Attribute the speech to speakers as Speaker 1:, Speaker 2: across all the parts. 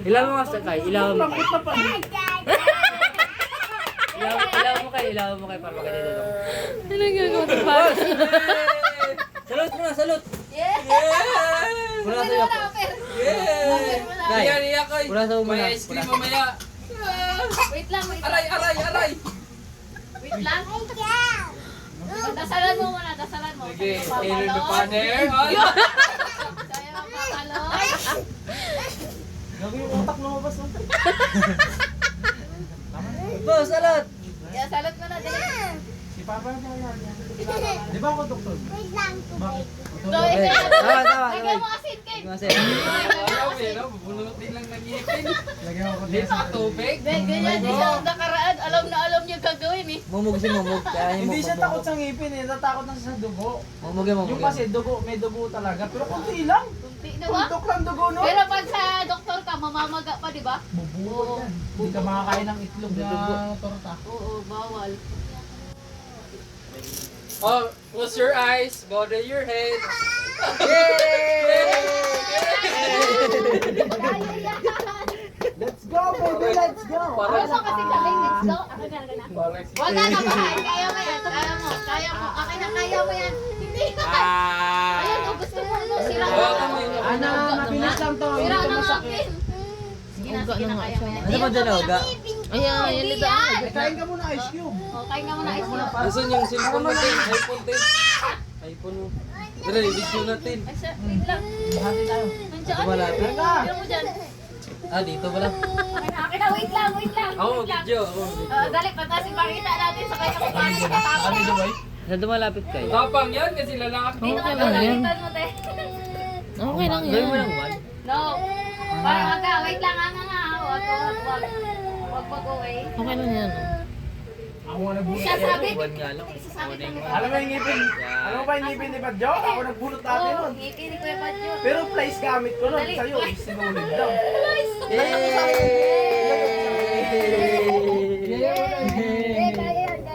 Speaker 1: Ilaw mo nga sa kay, ilaw mo kay. Ilaw mo kay para makita dito.
Speaker 2: Ano gagawa ito ba?
Speaker 1: Salute mo na, salute!
Speaker 3: Yeah!
Speaker 1: Pula sa'yo ako. Kay,
Speaker 4: Iyak koy.
Speaker 1: pula sa'yo mo na.
Speaker 4: May ice cream mamaya.
Speaker 3: Wait lang, wait lang.
Speaker 4: Aray.
Speaker 3: Wait lang. Dasalan mo muna, dasalan mo.
Speaker 4: Sige,
Speaker 3: Sayo
Speaker 4: Taylor the
Speaker 3: magpapalo.
Speaker 4: Father.
Speaker 3: Sayo magpapalo.
Speaker 5: Gabi yung utak lumabas mo.
Speaker 1: Boss, salute!
Speaker 3: Yeah, salot mo na, dali.
Speaker 5: Si Papa na yan. Di ba ako doktor? Bakit?
Speaker 3: Go, ikaw.
Speaker 1: Tawa.
Speaker 3: Lagyan mo asin, Ken.
Speaker 1: Kasi,
Speaker 4: Ayaw eh, no? Bunot din lang ng ngipin.
Speaker 5: Lagyan ako
Speaker 4: Di sa tubig.
Speaker 3: Ganyan, di siya nakaraan. Alam niya gagawin eh.
Speaker 1: mumug si mumug. Kaya
Speaker 5: Hindi siya takot sa ngipin eh, natakot na siya sa dugo.
Speaker 1: Mumug yung
Speaker 5: Yung kasi dugo, may dugo talaga. Pero konti lang.
Speaker 3: Kunti na ba?
Speaker 5: Tuntok lang dugo no?
Speaker 3: Pero pag sa doktor ka, mamamaga pa, di ba?
Speaker 5: Bubuo yan. Hindi ka makakain ng itlog na torta.
Speaker 3: Oo, bawal.
Speaker 4: Oh, close your eyes, bow your head.
Speaker 5: Let's go baby, let's go!
Speaker 3: Gusto kasi kami, let's go. Ako na.
Speaker 4: Parang si
Speaker 3: Wag ka na kumain. Kaya mo yan. Kaya mo. Akin na kaya mo yan. Hindi. Ayun, oh, gusto mo. No? Sira na.
Speaker 5: Ana, mabilis lang to.
Speaker 3: Sira
Speaker 5: Hindi
Speaker 3: na
Speaker 5: to
Speaker 3: nga,
Speaker 5: masakit.
Speaker 3: Ken. Sige na, kaya mo yan.
Speaker 1: Ano ba dyan, Oga?
Speaker 2: Ayan, yan
Speaker 3: Hindi
Speaker 2: dito.
Speaker 3: yan.
Speaker 5: Kain ka muna ice cube.
Speaker 3: O, kain ka muna ice cream.
Speaker 4: Asan yung cellphone natin? iPhone 10. iPhone mo. Dali, video natin.
Speaker 3: Ay, sir, wait lang.
Speaker 5: Hati tayo.
Speaker 3: Nandiyan.
Speaker 1: Malapit.
Speaker 3: Bigyan mo dyan.
Speaker 1: Ah, dito pala.
Speaker 3: Akin na, wait lang.
Speaker 4: Ako,
Speaker 3: Wait lang.
Speaker 4: video.
Speaker 3: Dali, patasin pakita natin sa kanya kung paano katapos.
Speaker 5: Kami Dubai.
Speaker 1: Saan dumalapit kayo?
Speaker 4: Tapang yan kasi lalakad mo.
Speaker 3: Dito ka
Speaker 2: Okay lang yan.
Speaker 3: pagalitan mo, te.
Speaker 2: Okay lang
Speaker 1: Gawin mo
Speaker 2: yan.
Speaker 1: lang one.
Speaker 3: No. Parang wag ka, wait lang, nga. Wag. Wag mag-away.
Speaker 2: Okay lang yan.
Speaker 5: Ako nga nagbunot.
Speaker 3: Siya sabi.
Speaker 1: One nga lang.
Speaker 3: Sasabit mo.
Speaker 5: Alam mo yung ngipin? Alam mo ba yung ngipin ni Badjo? Ako nagbunot natin
Speaker 3: Oo,
Speaker 5: nun.
Speaker 3: ngipin ni Kuya Badyo.
Speaker 5: Pero place gamit ko nun.
Speaker 3: Dali.
Speaker 5: Sa'yo, sinulid daw.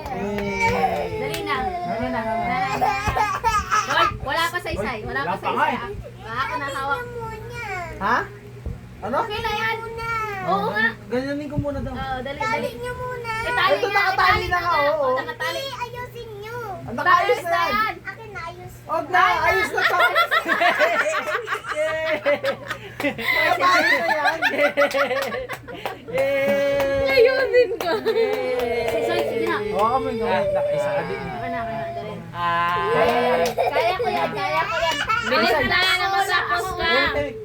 Speaker 3: Dali na. Hoy, wala pa saysay. Wala pa
Speaker 5: Wala pa nga
Speaker 3: saysay.
Speaker 5: eh.
Speaker 3: Ako na hawak.
Speaker 5: Ha? Ano?
Speaker 3: Okay na yan. Oo nga.
Speaker 5: Ganyanin ko muna daw.
Speaker 3: Oo, dali. Tali
Speaker 6: niyo muna.
Speaker 3: tali
Speaker 5: Ito,
Speaker 3: nga.
Speaker 5: nakatali na nga, oo.
Speaker 3: Nakatali.
Speaker 6: Ayusin niyo.
Speaker 5: Ang nakaayos na yan.
Speaker 6: Akin na ayos.
Speaker 5: Huwag na, ayos na to. Nakatali na yan.
Speaker 2: Ayusin ko.
Speaker 3: Sige na.
Speaker 5: Oo kami gawin. Isa ka din.
Speaker 3: Ako na, dali.
Speaker 1: Ah.
Speaker 3: Kaya ko yan.
Speaker 2: Bilis na na matapos ka.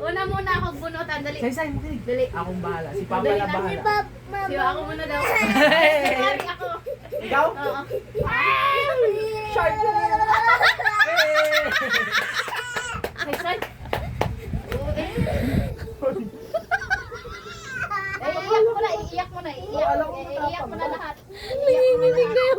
Speaker 3: Una muna akong bunutan. Dali.
Speaker 5: Say, makinig.
Speaker 3: Dali.
Speaker 5: Akong bahala. Si Papa
Speaker 3: Dali
Speaker 5: na
Speaker 3: na.
Speaker 5: bahala.
Speaker 3: Siyo, ako muna daw. Sorry, ako.
Speaker 5: Ikaw?
Speaker 3: Oo.
Speaker 5: Sharp yun.
Speaker 3: Saysay. Iiyak mo na. Iiyak mo na lahat.
Speaker 2: Nanginginig na yun.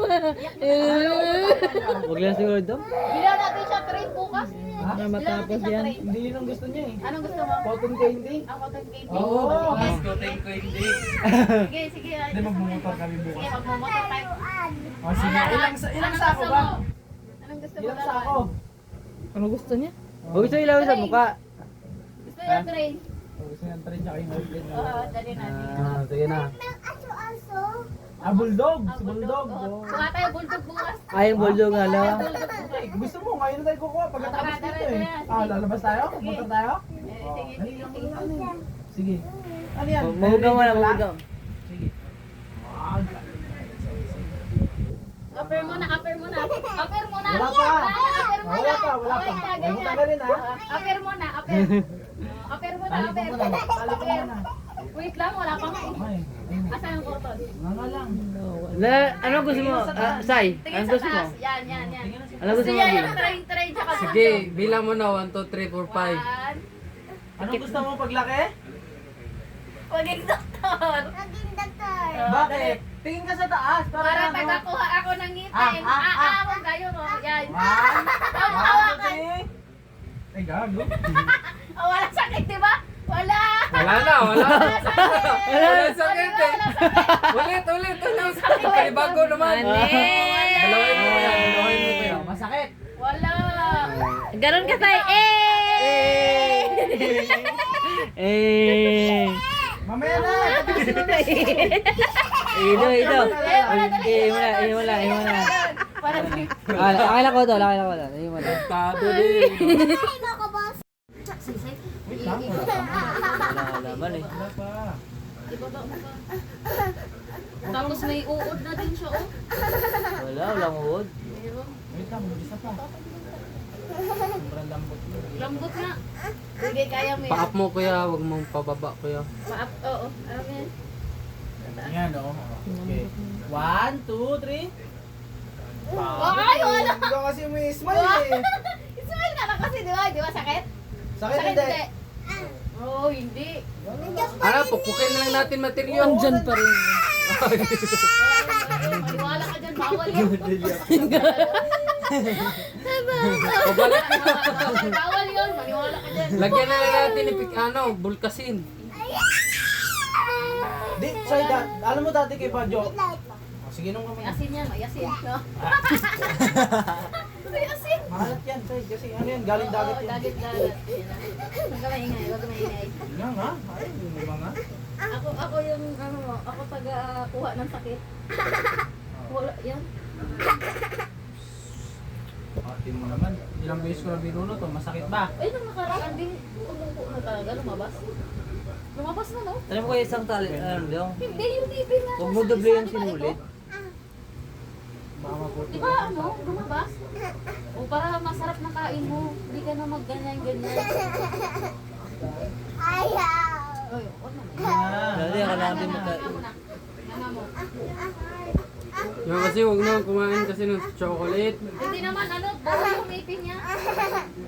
Speaker 1: Huwag lang siguro daw.
Speaker 3: Bilang natin siya trade bukas.
Speaker 2: Na matapos yan.
Speaker 5: Hindi yun ang gusto niya eh.
Speaker 3: Anong gusto mo?
Speaker 5: Cotton candy.
Speaker 3: Ang cotton candy.
Speaker 5: Oo.
Speaker 4: Let's go, thank you, hindi.
Speaker 3: Sige.
Speaker 5: Hindi, magmumotor kami
Speaker 3: Sige,
Speaker 5: bukas.
Speaker 3: magmumotor tayo.
Speaker 5: O sige, ilang
Speaker 3: Anong
Speaker 5: sako
Speaker 3: gusto
Speaker 5: ba?
Speaker 3: mo? Anong gusto mo?
Speaker 5: Ilang sako?
Speaker 2: Ano gusto niya?
Speaker 1: Huwag gusto ilaw sa mukha.
Speaker 3: Gusto niya train?
Speaker 5: Gusto niya train tsaka yung oil.
Speaker 3: Oo, dali natin.
Speaker 1: Ah, sige na.
Speaker 6: Aso-aso.
Speaker 5: Ah, bulldog.
Speaker 3: Ah,
Speaker 5: Si bulldog.
Speaker 3: Oo.
Speaker 5: Oo.
Speaker 3: Kuha tayo bulldog bukas.
Speaker 1: Ay, yung bulldog nga lang.
Speaker 3: Bulldog bukas.
Speaker 5: Gusto mo, ngayon na tayo kukuha pagkatapos
Speaker 3: Tara,
Speaker 5: dito eh.
Speaker 3: tara.
Speaker 5: Ah, lalabas tayo? Motor tayo?
Speaker 3: Sige.
Speaker 5: Sige. Ano yan?
Speaker 1: Mahugaw mo na, mahugaw.
Speaker 5: Sige. Ah,
Speaker 3: Upper muna.
Speaker 5: Wala pa.
Speaker 3: Upper muna.
Speaker 5: Wala pa.
Speaker 3: Okay,
Speaker 5: Huwag mo
Speaker 3: ganyan.
Speaker 5: tagalin ha.
Speaker 3: Upper muna. Upper muna.
Speaker 5: Tali ko muna. Tali ko muna.
Speaker 3: Wait lang, wala pa nga.
Speaker 5: Okay.
Speaker 3: Asan ang cotton?
Speaker 5: Nga lang.
Speaker 1: Ano gusto mo? Sai,
Speaker 3: Tingin
Speaker 1: ano
Speaker 3: sa
Speaker 1: gusto mo?
Speaker 3: taas. Yan.
Speaker 1: Ano gusto mo?
Speaker 3: Yan
Speaker 1: Gil?
Speaker 3: yung train tsaka
Speaker 4: Sige, bilang mo na. 1, 2, 3, 4, 5.
Speaker 5: Anong gusto mo paglaki?
Speaker 3: Maging doktor.
Speaker 6: Naging doktor.
Speaker 5: Bakit? Tingin ka sa taas.
Speaker 3: Para
Speaker 5: ano?
Speaker 3: tagakuha ako ng ngipin. Ako kayo mo. Yan.
Speaker 5: One,
Speaker 3: Hawakan.
Speaker 5: Ay, gago.
Speaker 3: Wala sakit, di ba? Wala.
Speaker 4: Wala na. Wala sakit eh. Ulit. Panibago naman. Dalawin mo yan.
Speaker 5: Masakit.
Speaker 3: Wala.
Speaker 2: Ganon ka tayo. Eh!
Speaker 1: Eh! Ito.
Speaker 3: Parang
Speaker 1: Akala ko to. Ayun mo na.
Speaker 4: Kado din.
Speaker 6: Ay, baka boss.
Speaker 5: Wait lang.
Speaker 1: Wala naman eh.
Speaker 5: Wala pa.
Speaker 3: ibaba mo ba? Tapos may uod na din siya, oh.
Speaker 1: Walang uod.
Speaker 3: Meron.
Speaker 5: Wait lang, isa pa. Sobrang lambot mo.
Speaker 3: Lambot nga. Sige, kaya mo yan.
Speaker 4: Paap mo kuya, wag mong pababa kuya.
Speaker 3: Paap, oo. Alam mo yan.
Speaker 5: Yan, oh. Okay. 1, 2, 3.
Speaker 3: Ay, wala.
Speaker 5: Ikaw kasi may smile eh.
Speaker 3: Ismail ka na kasi, di ba? Di ba sakit?
Speaker 5: Sakit hindi.
Speaker 3: Oh, hindi.
Speaker 4: Ano, pupukin na lang natin material.
Speaker 2: Andyan pa rin.
Speaker 3: Maniwala ka dyan, bawal yun.
Speaker 4: Pabalik.
Speaker 3: Bawal yun, maniwala ka dyan.
Speaker 4: Lagyan na lang natin bulkasin.
Speaker 5: Di, say that. Alam mo dati kay Padjo. Sige nung kami.
Speaker 3: Yasin yan, mayasin. No? Mayasin.
Speaker 5: Mahalat yan, say. Kasi ano yan, galing dagat
Speaker 3: Oo,
Speaker 5: yan.
Speaker 3: dagat. Huwag ka maingay, huwag ka maingay.
Speaker 5: Nga nga. Ay, yung mga.
Speaker 3: Ako yung, ano mo, ako taga-kuha ng sakit. Wala, yan.
Speaker 5: Atin mo naman. Ilang beses ko na binuno to. Masakit ba?
Speaker 3: Ay, nung nakaraan din, umupo na talaga, lumabas. Lumabas na, no?
Speaker 1: Alam mo kaya isang tali, yung
Speaker 3: Hindi, yung ipin na.
Speaker 1: huwag mo
Speaker 3: nasa
Speaker 1: doble
Speaker 3: isa,
Speaker 1: yung
Speaker 3: di ba
Speaker 1: sinulit.
Speaker 3: ito?
Speaker 5: Baka maputo.
Speaker 3: Di ba, ano, lumabas? O para masarap na kain mo, hindi ka na magganyan-ganyan.
Speaker 6: Ayaw.
Speaker 3: Ay, wag na.
Speaker 1: Dali, kailangan din mo
Speaker 3: Nga mo na. Nga mo.
Speaker 4: Yung kasi wag na kumain kasi ng chocolate.
Speaker 3: Hindi naman, ano, buo yung ngipin niya.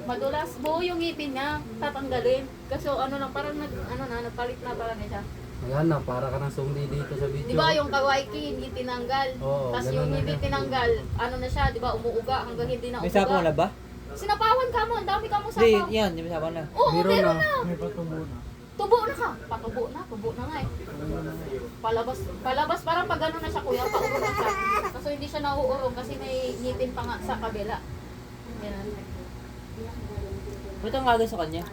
Speaker 3: Madulas, buo yung ngipin niya. Tatanggalin. Kasi ano lang, parang nagpalit na parang siya.
Speaker 4: Ayan na, para ka ng sumdi dito sa video.
Speaker 3: Di ba yung kawaiki, hindi tinanggal.
Speaker 4: Oo,
Speaker 3: Tapos
Speaker 4: ganun
Speaker 3: yung
Speaker 4: na
Speaker 3: hindi
Speaker 4: yan.
Speaker 3: tinanggal, ano na siya, di ba, umuuga hanggang hindi na
Speaker 1: May sapo na ba?
Speaker 3: Sinapawan ka mo, ang dami ka mo
Speaker 1: Hindi,
Speaker 3: sapaw.
Speaker 1: yan, hindi may sapo na.
Speaker 3: Oo,
Speaker 4: Meron
Speaker 3: meron
Speaker 4: na.
Speaker 3: na.
Speaker 5: May patubo na.
Speaker 3: Tubo na ka. Tubo na nga eh. Palabas, parang pag gano'n na siya kuya, paurong na siya. Kaso hindi siya nauurong kasi may ngipin pa nga sa kabila. Yan.
Speaker 1: Ba't ang aga sa kanya?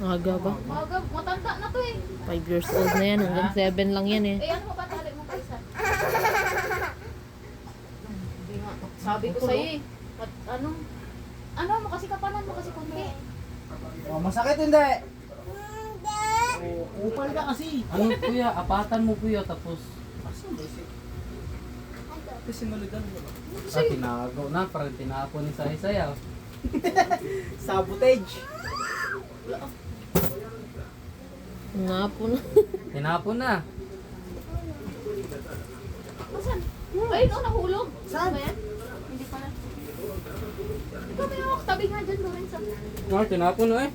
Speaker 2: Aga ba?
Speaker 3: Maga, matanda na to eh.
Speaker 2: 5 years old na yan. Hanggang 7 lang yan eh.
Speaker 3: Eh ano mo ba, tali mo pa isa? Hindi nga. Sabi ko sa'yo eh. Ano mo kasi kapanan mo kasi kunti.
Speaker 5: Oh, masakit hindi. Oh, upal ka kasi.
Speaker 4: Ano kuya, apatan mo kuya tapos
Speaker 5: Kasi sinulitan mo ba?
Speaker 4: tinago na, parang tinapon ni Say-Sayaw.
Speaker 5: Sabotage.
Speaker 2: Nga po na.
Speaker 4: Tinapon na.
Speaker 3: Saan? Ay, no, nahulog.
Speaker 5: Saan?
Speaker 3: Ano ba yan? Hindi pala. Ikaw may hawak. Tabi nga dyan, Lorenzo.
Speaker 4: No, tinapon na eh.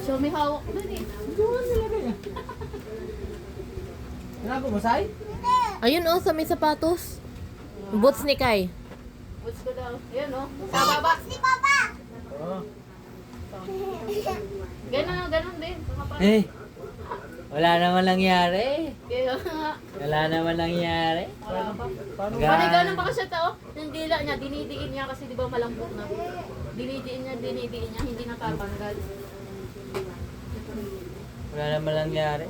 Speaker 3: So, may hawak ko dun eh.
Speaker 5: Doon nilagay niya. Ano mo, Say?
Speaker 2: Ayun oh, sa may sapatos. Boots ni Kai.
Speaker 3: Boots ko daw. Ayan o. Sa baba.
Speaker 6: Si Papa.
Speaker 5: Oo.
Speaker 3: Ganun din. Kumapal.
Speaker 1: Eh, wala naman nangyari.
Speaker 3: Kaya nga.
Speaker 1: Wala naman nangyari.
Speaker 3: Wala pa.
Speaker 5: Paano?
Speaker 3: Maniganan pa kasi ito. Yung dila niya, dinidiin niya kasi di ba malambot na. Dinidiin niya, hindi natatanggal.
Speaker 1: Wala naman nangyari.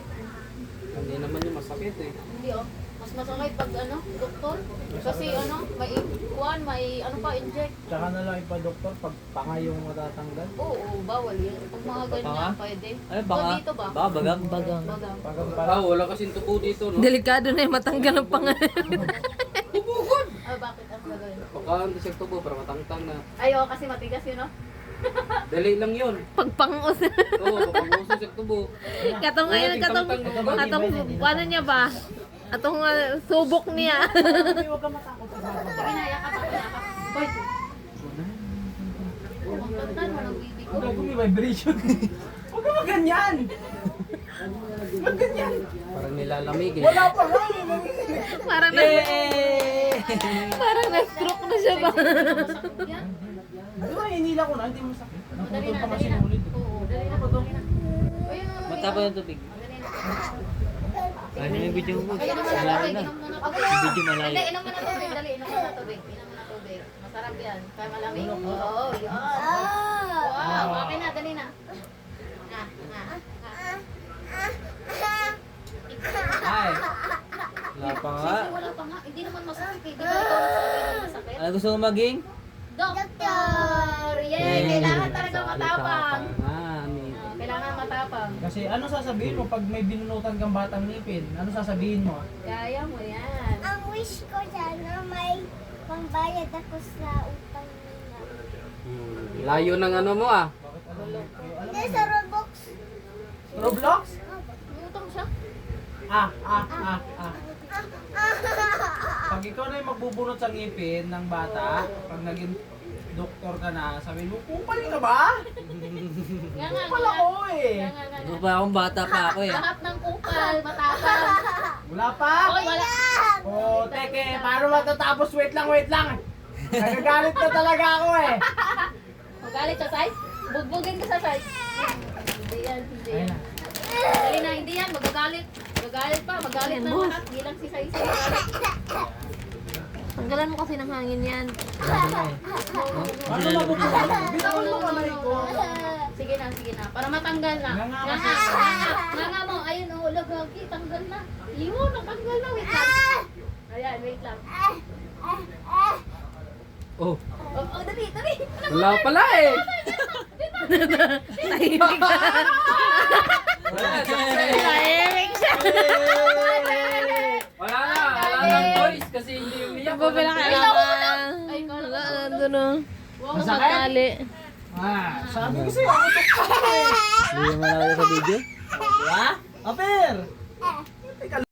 Speaker 4: Hindi naman yung masakit eh.
Speaker 3: Hindi oh. Mas masakit pag doktor. Kasi may inject.
Speaker 5: Tsaka na lang ipa-doktor pag panga yung matatanggal.
Speaker 3: Oo, bawal yan. Pag mga
Speaker 1: Panga?
Speaker 3: ganyan, pwede.
Speaker 1: Ano
Speaker 3: O,
Speaker 1: baka?
Speaker 3: dito ba?
Speaker 1: Baka bagang?
Speaker 2: Bagang.
Speaker 3: Bagang.
Speaker 5: Pag ang
Speaker 4: Ah, wala kasing tuko dito no.
Speaker 2: Delikado na yung matanggal ng pangalan.
Speaker 3: Ah, bakit ang gagawin?
Speaker 4: Baka ang siya tubo para matangtang na.
Speaker 3: Ayaw, kasi matigas yun, no?
Speaker 4: Dali lang yun.
Speaker 2: Pagpangos.
Speaker 4: Oo, papanguso siya tubo.
Speaker 2: Katong ngayon, katong, ano niya ba? Atong subok niya.
Speaker 5: Huwag ka matakot sa baba.
Speaker 3: Sige na, yakap ako, yakap. Hoy! Ang ganda mo, nagbibigo.
Speaker 5: Huwag may vibration. Huwag ka maganyan. Maganyan.
Speaker 4: Parang nilalamig eh.
Speaker 5: Wala pa lang.
Speaker 2: Parang parang na-stroke na siya ba?
Speaker 3: Yan.
Speaker 5: Di ba, hinila ko na, hindi mo sakit.
Speaker 3: Dali
Speaker 5: Naputol
Speaker 3: na,
Speaker 5: pa kasi
Speaker 3: dali na.
Speaker 5: ulit.
Speaker 3: Oo, dali na, dali na. Ayun,
Speaker 1: Matapa yung tubig.
Speaker 3: Dali na.
Speaker 1: Ano yung video mo?
Speaker 3: Ayun,
Speaker 1: Malayo na.
Speaker 3: inom muna tubig.
Speaker 1: Video malayo.
Speaker 3: Hindi, inom muna tubig. Dali, inom muna tubig. Inom muna tubig. Masarap yan. Kaya malamig. Oo, yan. Wow, okay na, dali na. Na. masakit. Di ba ikaw nagsabi na masakit?
Speaker 1: Ano gusto mo maging?
Speaker 3: Doktor! Yay! Kailangan talaga matapang.
Speaker 1: Mami.
Speaker 3: Kailangan matapang.
Speaker 5: Kasi ano sasabihin mo pag may binunutan kang batang ngipin? Ano sasabihin mo?
Speaker 3: Kaya mo yan.
Speaker 6: Ang wish ko sana may pambayad ako sa utang nila.
Speaker 4: Layo ng ano mo ah.
Speaker 6: Hindi sa Roblox.
Speaker 5: Roblox?
Speaker 3: May utang siya.
Speaker 5: Ah. Pag ikaw na yung magbubunot sa ngipin ng bata, pag naging doktor ka na, sabihin mo, kupal ka ba?
Speaker 3: Nga nga.
Speaker 5: Kupal ako eh.
Speaker 1: Ano pa akong bata pa ako eh.
Speaker 3: Lahat ng kupal, matapang.
Speaker 5: Wala pa?
Speaker 3: Oy, wala.
Speaker 5: Oh, teke, paano matatapos? Wait lang. Nagagalit na talaga ako eh.
Speaker 3: Magalit sa side? Bugbugin ka sa side. Hindi yan, hindi
Speaker 5: Ayun
Speaker 3: yan.
Speaker 5: na.
Speaker 3: Dali na, hindi yan. Magagalit. Magalit pa, magalit na lahat. Hindi lang si Saisi magalit.
Speaker 2: Tanggalan mo kasi ng hangin yan.
Speaker 5: Ano mabubunot? Bitawan mo kamay ko.
Speaker 3: Sige na. Para matanggal na.
Speaker 5: Nga nga,
Speaker 3: Nga mo. Ayun, oh, lagagi. Tanggal na. Yun, natanggal na. Wait lang. Ayan, wait lang.
Speaker 4: Oh,
Speaker 3: Oh, dali.
Speaker 4: wala pala eh.
Speaker 2: Tahimik siya. Tahimik siya.
Speaker 4: Wala nang voice kasi hindi umiyak.
Speaker 2: Ano ba kailangan?
Speaker 3: Ay, kala ko.
Speaker 2: Wala, nandun o.
Speaker 5: Masakit?
Speaker 2: Matali.
Speaker 5: Sabi ko sa'yo, ako doktor eh.
Speaker 1: Hindi mo malawala sa video?
Speaker 5: Ha? Aper!